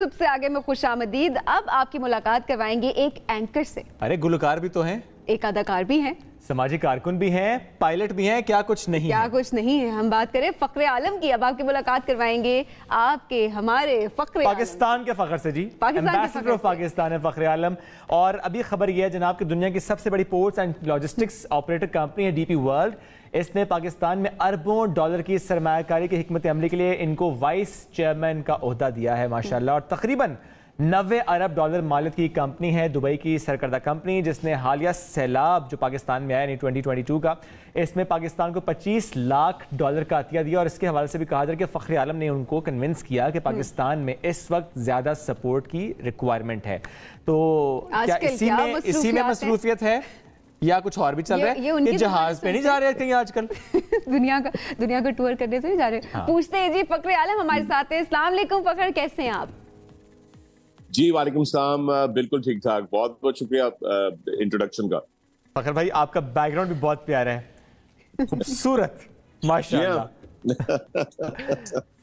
सबसे आगे में खुशामदीद। अब आपकी मुलाकात करवाएंगे एक एंकर से। अरे गुलकार भी तो हैं, एक अदाकार भी हैं, समाजी कारकुन भी हैं, पायलट भी हैं, क्या कुछ नहीं क्या है? कुछ नहीं है। हम बात करें फख्र आलम की। अब आपकी मुलाकात करवाएंगे आपके हमारे फख्र पाकिस्तान के फख्र से जी, एम्बेसडर ऑफ पाकिस्तान है फख्र आलम। और अभी खबर यह है जनाब कि दुनिया की सबसे बड़ी ports and logistics operator company है डीपी वर्ल्ड। इसने पाकिस्तान में अरबों डॉलर की सरमायाकारी की हिकमत अमली के लिए इनको वाइस चेयरमैन का ओहदा दिया है माशाल्लाह। और तकरीबन 90 अरब डॉलर मालियत की कंपनी है, दुबई की सरकर्दा कंपनी, जिसने हालिया सैलाब जो पाकिस्तान में आया यानी 2022 का, इसमें पाकिस्तान को 25 लाख डॉलर का अतिया दिया। और इसके हवाले से भी कहा जा रहा है कि फख्र आलम ने उनको कन्विंस किया कि पाकिस्तान में इस वक्त ज़्यादा सपोर्ट की रिक्वायरमेंट है। तो क्या इसी में मसरूफियत है या कुछ और भी चल रहा है? ये जहाज पे नहीं जा रहे कहीं आजकल? दुनिया का टूर करने तो नहीं जा रहे। हाँ। पूछते हैं जी, फख्र आलम हमारे साथ है। अस्सलाम वालेकुम फख्र, कैसे हैं आप? जी वालेकुम सलाम, बिल्कुल ठीक ठाक। बहुत बहुत शुक्रिया इंट्रोडक्शन का। फखर भाई आपका बैकग्राउंड भी बहुत प्यारा है, खूबसूरत माशाल्लाह।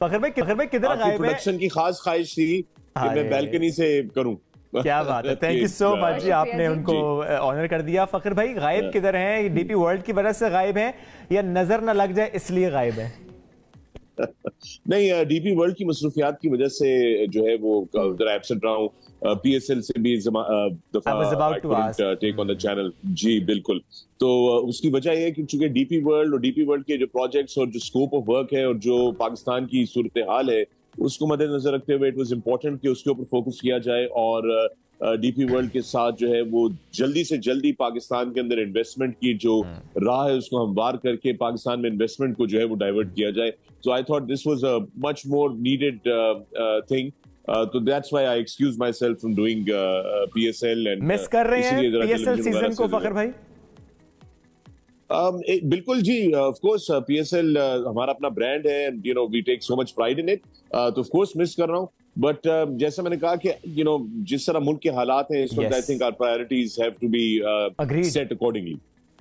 फखर भाई किधर गायब है? प्रोडक्शन की खास ख्वाहिश थी कि मैं बैल्कनी से करूं। क्या बात है, थैंक यू सो मच जी, आपने उनको ऑनर कर दिया। फखर भाई गायब किधर हैं? डीपी वर्ल्ड की वजह से गायब हैं या नजर न लग जाए इसलिए गायब है? नहीं, डीपी वर्ल्ड की मसरूफियात की वजह से जो है वो एब्सेंट रहा हूँ। पीएसएल से भी टेक ऑन द चैनल। जी बिल्कुल। तो उसकी वजह यह है कि चूंकि डीपी वर्ल्ड के जो प्रोजेक्ट्स और जो स्कोप ऑफ वर्क है और जो पाकिस्तान की सूरत हाल है उसको मद्देनजर रखते हुए इट वाज इम्पोर्टेंट कि उसके ऊपर फोकस किया जाए। और डीपी वर्ल्ड के साथ जो है वो जल्दी से जल्दी पाकिस्तान के अंदर इन्वेस्टमेंट की जो राह है उसको हमवार करके पाकिस्तान में इन्वेस्टमेंट को जो है वो डाइवर्ट किया जाए। So I thought this was a much more needed thing. तो that's why I excuse myself from doing PSL. And miss कर रहे हैं पीएसएल सीजन को फखर भाई? बिल्कुल जी, ऑफ कोर्स पीएसएल हमारा अपना ब्रांड है and you know we take so much pride in it. तो ऑफ कोर्स मिस कर रहा हूं, बट जैसा मैंने कहा कि यू नो जिस तरह मुल्क के हालात हैं इस वक्त, I think our priorities have to be set accordingly.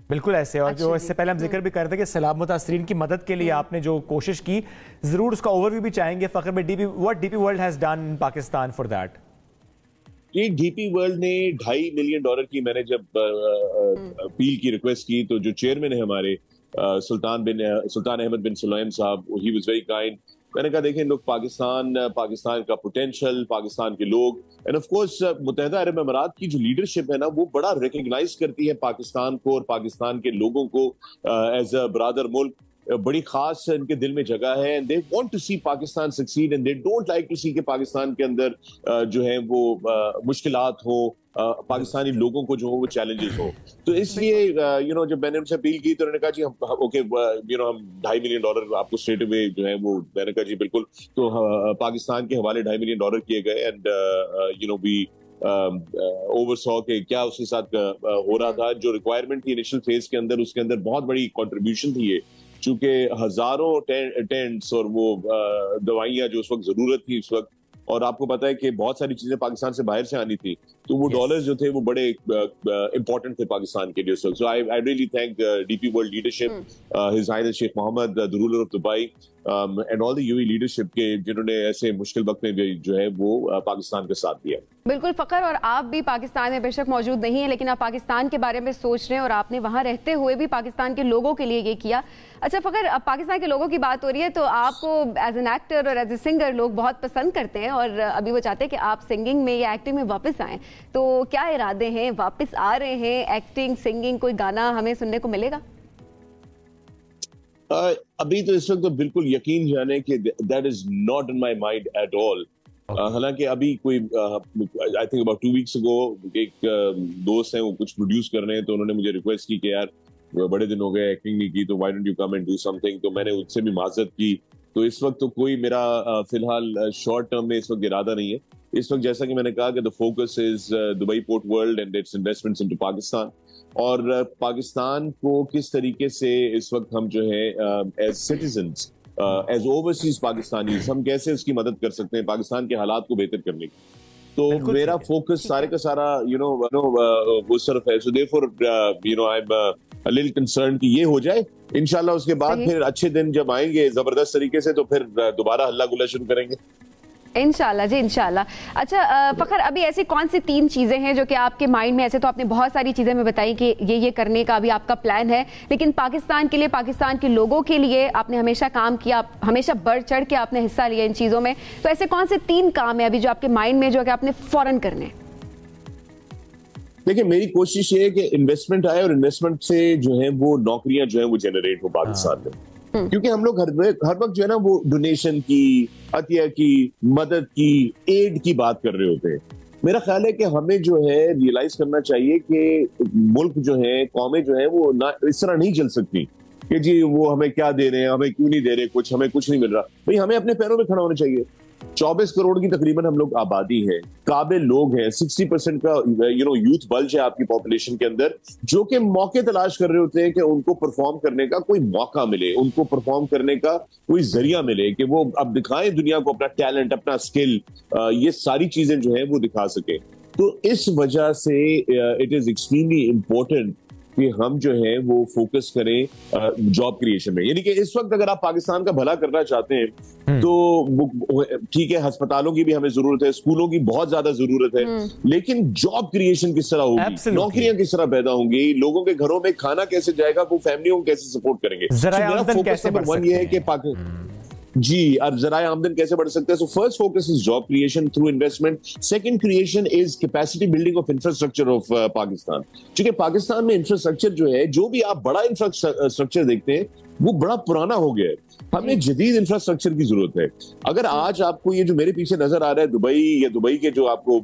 बिल्कुल ऐसे। और जो इससे पहले हम जिक्र भी करते कि सैलाब मुतासरीन की मदद के लिए आपने जो कोशिश की, जरूर उसका ओवरव्यू भी चाहेंगे फखर भाई। DP world has done in Pakistan for that? ये डीपी वर्ल्ड ने $2.5 मिलियन की, मैंने जब अपील की रिक्वेस्ट की तो जो चेयरमैन है हमारे सुल्तान अहमद बिन सुलैम साहब, ही वाज वेरी काइंड। मैंने कहा देखें लोग, पाकिस्तान का पोटेंशियल, पाकिस्तान के लोग एंड ऑफ कोर्स मुत्तहिदा अरब अमीरात की जो लीडरशिप है ना वो बड़ा रिकग्नाइज करती है पाकिस्तान को और पाकिस्तान के लोगों को एज अ ब्रदर मुल्क। बड़ी खास इनके दिल में जगह है and they want to see Pakistan succeed and they don't like to see कि पाकिस्तान के अंदर जो है वो मुश्किलात हो, पाकिस्तानी लोगों को जो हो वो चैलेंजेस हो। तो इसलिए यू नो जब मैंने उनसे अपील की तो उन्होंने कहा जी हम ओके यू नो हम $2.5 मिलियन आपको स्ट्रेट अवे जो है वो, मैंने कहा जी बिल्कुल। तो पाकिस्तान के हवाले $2.5 मिलियन किए गए एंड यू नो वी ओवरसॉ के क्या उसके साथ हो रहा था, जो रिक्वायरमेंट थी इनिशियल फेज के अंदर, उसके अंदर बहुत बड़ी कंट्रीब्यूशन थी ये, चूंकि हजारों टेंट्स और वो दवाइयां जो उस वक्त जरूरत थी उस वक्त, और आपको पता है कि बहुत सारी चीजें पाकिस्तान से बाहर से आनी थी, तो वो डॉलर्स जो थे वो बड़े इंपॉर्टेंट थे पाकिस्तान के लिए उस वक्त। So I really thank DP World leadership, his highness Sheikh Mohammed the ruler of Dubai and all the UAE leadership के, जिन्होंने ऐसे मुश्किल वक्त में भी जो है वो पाकिस्तान का साथ दिया। बिल्कुल फखर, और आप भी पाकिस्तान में बेशक मौजूद नहीं है लेकिन आप पाकिस्तान के बारे में सोच रहे हैं और आपने वहां रहते हुए भी पाकिस्तान के लोगों के लिए ये किया। अच्छा फखर, अब पाकिस्तान के लोगों की बात हो रही है तो आपको एज एन एक्टर और एज ए सिंगर लोग बहुत पसंद करते हैं और अभी वो चाहते हैं कि आप सिंगिंग में या एक्टिंग में वापस आएँ, तो क्या इरादे हैं? वापस आ रहे हैं एक्टिंग, सिंगिंग, कोई गाना हमें सुनने को मिलेगा? अभी तो इस वक्त तो बिल्कुल यकीन जाने कि that is not in my mind at all. हालांकि अभी कोई I think about 2 weeks ago एक दोस्त हैं वो कुछ प्रोड्यूस कर रहे हैं, तो उन्होंने मुझे रिक्वेस्ट की कि यार बड़े दिन हो गए एक्टिंग नहीं की, तो why don't you come and do something. तो मैंने उनसे भी माजरत की। तो इस वक्त तो कोई मेरा फिलहाल शॉर्ट टर्म में इस वक्त इरादा नहीं है। इस वक्त जैसा कि मैंने कहा कि the focus is Dubai port world and it's investments into Pakistan, और पाकिस्तान को किस तरीके से इस वक्त हम जो है as citizens, as overseas Pakistanis, हम कैसे उसकी मदद कर सकते हैं पाकिस्तान के हालात को बेहतर करने की। तो मेरा फोकस सारे का सारा यू नो वो सिर्फ है। So therefore you know I am a little concern कि ये हो जाए इंशाल्लाह। उसके बाद फिर अच्छे दिन जब आएंगे जबरदस्त तरीके से तो फिर दोबारा हल्ला गुल्ला शुरू करेंगे। इंशाल्लाह जी, इंशाल्लाह। अच्छा फखर, अभी ऐसी कौन सी 3 चीज़ें हैं जो कि आपके माइंड में, ऐसे तो आपने बहुत सारी चीज़ें में बताई कि ये करने का अभी आपका प्लान है, लेकिन पाकिस्तान के लिए, पाकिस्तान के लोगों के लिए आपने हमेशा काम किया, हमेशा बढ़ चढ़ के आपने हिस्सा लिया इन चीज़ों में, तो ऐसे कौन से 3 काम है अभी जो आपके माइंड में जो कि आपने फौरन करने? देखिए, मेरी कोशिश ये है कि इन्वेस्टमेंट आए और इन्वेस्टमेंट से जो है वो नौकरियां जो है वो जनरेट हो पाकिस्तान में, क्योंकि हम लोग हर वक्त जो है ना वो डोनेशन की, अतिया की, मदद की, एड की बात कर रहे होते हैं। मेरा ख्याल है कि हमें जो है रियलाइज करना चाहिए कि मुल्क जो है, कौमें जो है वो ना इस तरह नहीं चल सकती कि जी वो हमें क्या दे रहे हैं, हमें क्यों नहीं दे रहे कुछ, हमें कुछ नहीं मिल रहा। भाई हमें अपने पैरों पे खड़ा होना चाहिए। 24 करोड़ की तकरीबन हम लोग आबादी है, काबिल लोग हैं, 60% का यूथ बल्ज है आपकी पॉपुलेशन के अंदर, जो कि मौके तलाश कर रहे होते हैं कि उनको परफॉर्म करने का कोई मौका मिले, उनको परफॉर्म करने का कोई जरिया मिले कि वो अब दिखाएं दुनिया को अपना टैलेंट, अपना स्किल, ये सारी चीजें जो है वो दिखा सके। तो इस वजह से इट इज एक्सट्रीमली इंपॉर्टेंट कि हम जो है वो फोकस करें जॉब क्रिएशन में। यानी कि इस वक्त अगर आप पाकिस्तान का भला करना चाहते हैं तो ठीक है, अस्पतालों की भी हमें जरूरत है, स्कूलों की बहुत ज्यादा जरूरत है, लेकिन जॉब क्रिएशन किस तरह होगी, नौकरियां किस तरह पैदा होंगी, लोगों के घरों में खाना कैसे जाएगा, वो फैमिलियों को कैसे सपोर्ट करेंगे। फोकस नंबर 1 ये है कि जी अब ज़राए आमदन कैसे बढ़ सकते हैं। So first focus is job creation through investment. Second creation is capacity building of infrastructure of Pakistan. क्योंकि पाकिस्तान में इंफ्रास्ट्रक्चर जो है, जो भी आप बड़ा इंफ्रास्ट्रक्चर देखते हैं वो बड़ा पुराना हो गया है, हमें जदीद इंफ्रास्ट्रक्चर की जरूरत है। अगर आज आपको ये जो मेरे पीछे नजर आ रहा है दुबई, या दुबई के जो आपको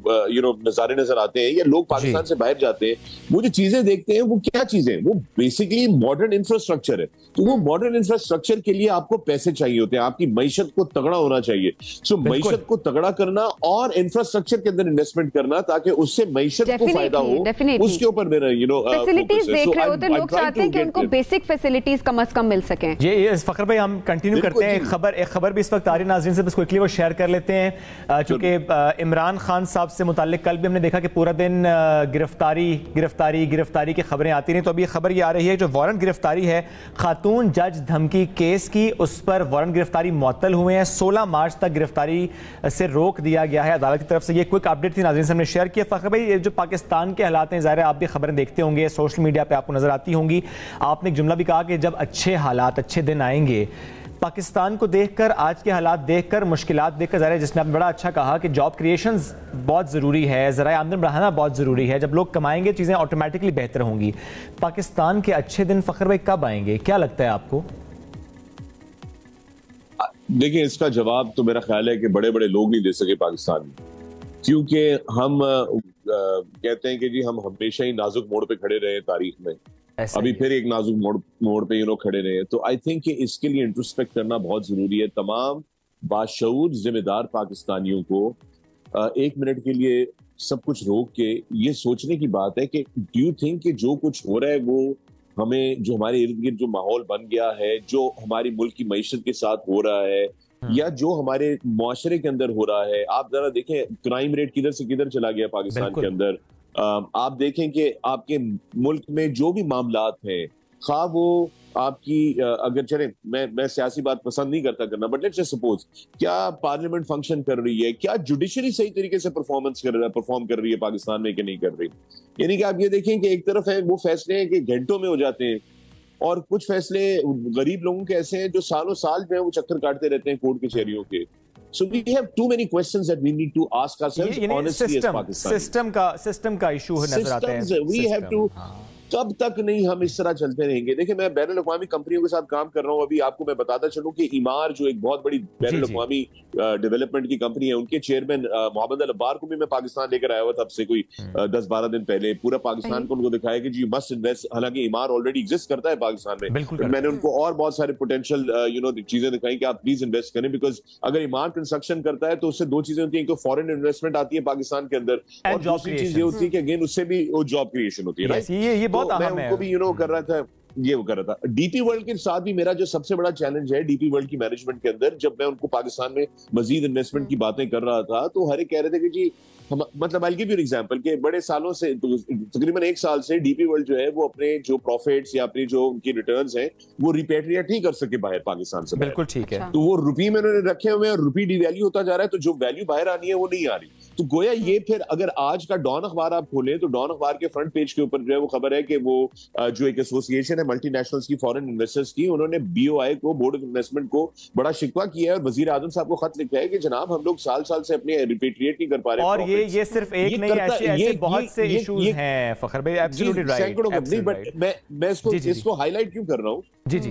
नजारे नजर आते हैं, या लोग पाकिस्तान से बाहर जाते हैं, वो जो चीजें देखते हैं वो क्या चीजें, वो बेसिकली मॉडर्न इंफ्रास्ट्रक्चर है। तो वो मॉडर्न इंफ्रास्ट्रक्चर के लिए आपको पैसे चाहिए होते हैं, आपकी मईशत को तगड़ा होना चाहिए। सो मईशत को तगड़ा करना और इंफ्रास्ट्रक्चर के अंदर इन्वेस्टमेंट करना ताकि उससे मईशत को फायदा हो, उसके ऊपर मेरा फैसिलिटीज देख रहे होते लोग चाहते हैं कि उनको बेसिक फैसिलिटीज कम से कम मिल सकें। ये फखर भाई हम कंटिन्यू करते हैं। एक खबर भी इस वक्त आ रही है नाज़रीन से, बस क्विकली वो शेयर कर लेते हैं, चूंकि इमरान खान साहब से मुताल्लिक कल भी हमने देखा कि पूरा दिन गिरफ्तारी की खबरें आती रही। तो अभी खबर ये आ रही है जो वारंट गिरफ्तारी है खातून जज धमकी केस की, उस पर वारंट गिरफ्तारी मुअत्तल हुए हैं। 16 मार्च तक गिरफ्तारी से रोक दिया गया है अदालत की तरफ से। ये क्विक अपडेट थी नाज़रीन से हमने शेयर किया। फखर भाई, ये जो पाकिस्तान के हालात हैं, ज़ाहिर है आप भी खबरें देखते होंगे, सोशल मीडिया पर आपको नजर आती होंगी। आपने एक जुमला भी कहा कि जब अच्छे हालात, अच्छे दिन आएंगे, पाकिस्तान को देखकर, आज के हालात देखकर, मुश्किलात देखकर, ज़रा जिसमें आपने बड़ा अच्छा कहा कि जॉब क्रिएशन बहुत ज़रूरी है, ज़रा आमदन बढ़ाना बहुत ज़रूरी है। जब लोग कमाएंगे चीज़ें ऑटोमेटिकली बेहतर होंगी। पाकिस्तान के अच्छे दिन फखर भाई कब आएंगे, क्या लगता है आपको? देखिए, इसका जवाब तो मेरा ख्याल है कि बड़े बड़े लोग नहीं दे सके पाकिस्तान में, क्योंकि हम कहते हैं कि जी हम हमेशा ही नाजुक मोड़ पे खड़े रहे तारीख में, अभी फिर एक नाजुक मोड़ पे खड़े रहे। तो आई थिंक कि इसके लिए इंट्रोस्पेक्ट करना बहुत जरूरी है। तमाम बाशऊर जिम्मेदार पाकिस्तानियों को 1 मिनट के लिए सब कुछ रोक के ये सोचने की बात है कि डू यू थिंक कि जो कुछ हो रहा है वो हमें, जो हमारे इर्द गिर्द जो माहौल बन गया है, जो हमारी मुल्क की मईशत के साथ हो रहा है, या जो हमारे मुआशरे के अंदर हो रहा है, आप जरा देखें क्राइम रेट किधर से किधर चला गया पाकिस्तान के अंदर। आप देखें कि आपके मुल्क में जो भी मामलात हैं, खा वो आपकी अगर चले, मैं सियासी बात पसंद नहीं करता करना, बट लेट्स जस्ट सपोज, क्या पार्लियामेंट फंक्शन कर रही है, क्या जुडिशरी सही तरीके से परफॉर्म कर रही है पाकिस्तान में कि नहीं कर रही। यानी कि आप ये देखें कि एक तरफ है वो फैसले हैं कि घंटों में हो जाते हैं, और कुछ फैसले गरीब लोगों के ऐसे हैं जो सालों साल जो है वो चक्कर काटते रहते हैं कोर्ट कचहरियों के। So we have too many questions that we need to ask ourselves honestly as Pakistan. System का इशू नजर आता है। We have to, कब तक नहीं हम इस तरह चलते रहेंगे। देखिए, मैं बैनुल अक़वामी कंपनियों के साथ काम कर रहा हूँ। अभी आपको मैं बताता चलूं कि ईमार जो एक बहुत बड़ी बैनुल अक़वामी डेवलपमेंट की कंपनी है, उनके चेयरमैन मोहम्मद अल अब्बार को भी मैं पाकिस्तान लेकर आया हुआ था अब से कोई 10-12 दिन पहले। पूरा पाकिस्तान को उनको दिखाया कि जी मस्ट इन्वेस्ट, हालांकि ईमार ऑलरेडी एग्जिस्ट करता है पाकिस्तान में। मैंने उनको और बहुत सारे पोटेंशियल चीजें दिखाई कि आप प्लीज इन्वेस्ट करें, बिकॉज अगर ईमार कंस्ट्रक्शन करता है तो उससे 2 चीजें होती है, एक तो फॉरेन इन्वेस्टमेंट आती है पाकिस्तान के अंदर, और दूसरी चीज ये होती है कि अगेन उससे भी वो जॉब क्रिएशन होती है। ये बहुत अहम है। उनको भी कर रहा था یہ وہ کر رہا تھا. ڈی پی ورلڈ کے ساتھ بھی میرا جو سب سے بڑا چیلنج ہے ڈی پی ورلڈ کی مینجمنٹ کے اندر, جب میں ان کو پاکستان میں مزید انویسٹمنٹ کی باتیں کر رہا تھا تو ہر ایک کہہ رہے تھے کہ جی مطلب I'll give you an example کہ بڑے سالوں سے تقریباً 1 سال سے ڈی پی ورلڈ جو ہے وہ اپنے جو پروفٹس یا اپنی جو ان کی ریٹرنز ہیں وہ ریپیٹریٹ نہیں کر سکے باہر پاکستان سے. بالکل ٹھیک ہے. تو وہ روپی میں انہوں نے رکھے ہوئے ہیں اور روپی ڈی ویلیو ہوتا جا رہا ہے, تو جو ویلیو باہر آنی ہے وہ نہیں آ رہی. تو گویا یہ پھر اگر آج کا ڈان اخبار آپ کھولیں تو ڈان اخبار کے فرنٹ پیج کے اوپر جو ہے وہ خبر ہے کہ وہ جو ایک ایسوسیشن ہے ملٹی نیشنلز کی فارن انویسٹرز کی, انہوں نے بی او آئی کو بورڈ آف انویسٹمنٹ کو بڑا شکوہ کیا ہے اور وزیر اعظم صاحب کو خط لکھا ہے کہ جناب ہم لوگ سال سال سے اپنے ریپیٹریٹ نہیں کر پا رہے. اور یہ صرف ایک نہیں, ایسے بہت سے ایشوز ہیں فخر بھائی. Absolutely right. بٹ میں اس کو ہائی لائٹ کیوں کر رہا ہوں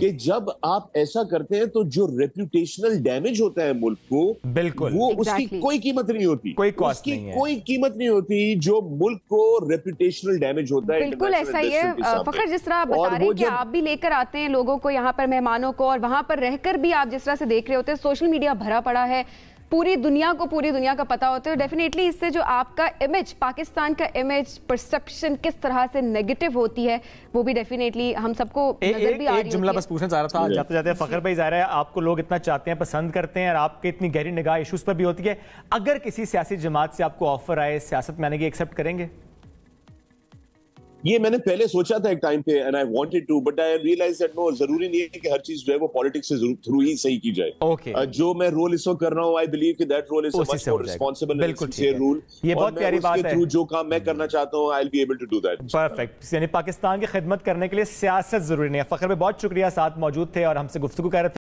کہ جب آپ ایسا کرتے ہیں تو جو ریپوٹیشنل ڈیمیج ہوتا ہے ملک کو, بالکل وہ اس کی کوئی قیمت نہیں ہوتی, اس کی کوئی قیمت نہیں ہوتی جو ملک کو ریپوٹیشنل ڈیمیج ہوتا ہے. بالکل ایسا ہی ہے فخر, جس طرح آپ بتا رہے ہیں کہ آپ بھی لے کر آتے ہیں لوگوں کو یہاں پر, مہمانوں کو, اور وہاں پر رہ کر بھی آپ جس طرح سے دیکھ رہے ہوتے ہیں سوشل میڈیا بھرا پڑا ہے, پوری دنیا کا پتہ ہوتا ہے. ڈیفینیٹلی اس سے جو آپ کا امیج, پاکستان کا امیج پرسپشن کس طرح سے نیگیٹو ہوتی ہے وہ بھی ڈیفینیٹلی ہم سب کو نظر بھی آ رہی ہے. ایک جملہ بس پوچھنا چاہ رہا تھا جاتے جاتے فخر بھائی, ظاہر ہے آپ کو لوگ اتنا چاہتے ہیں, پسند کرتے ہیں, اور آپ کی اتنی گہری نگاہ ایشوز پر بھی ہوتی ہے. اگر کسی سیاسی جماعت سے آپ کو آفر آئے سیاست میں آنے کی, ایکسیپٹ کریں گے؟ یہ میں نے پہلے سوچا تھا ایک ٹائم پہ and I wanted to but I realized that no, ضروری نہیں ہے کہ ہر چیز جو ہے وہ پالیٹکس سے تھرو ہی صحیح کی جائے. جو میں رول اس وقت کر رہا ہوں I believe کہ that role is a much more responsible and sincere role. یہ بہت پیاری بات ہے. تھرو جو کام میں کرنا چاہتا ہوں I'll be able to do that. Perfect. یعنی پاکستان کی خدمت کرنے کے لیے سیاست ضروری نہیں ہے. فخر بھائی بہت شکریہ, ساتھ موجود تھے اور ہم سے گفتگو کر رہے تھے.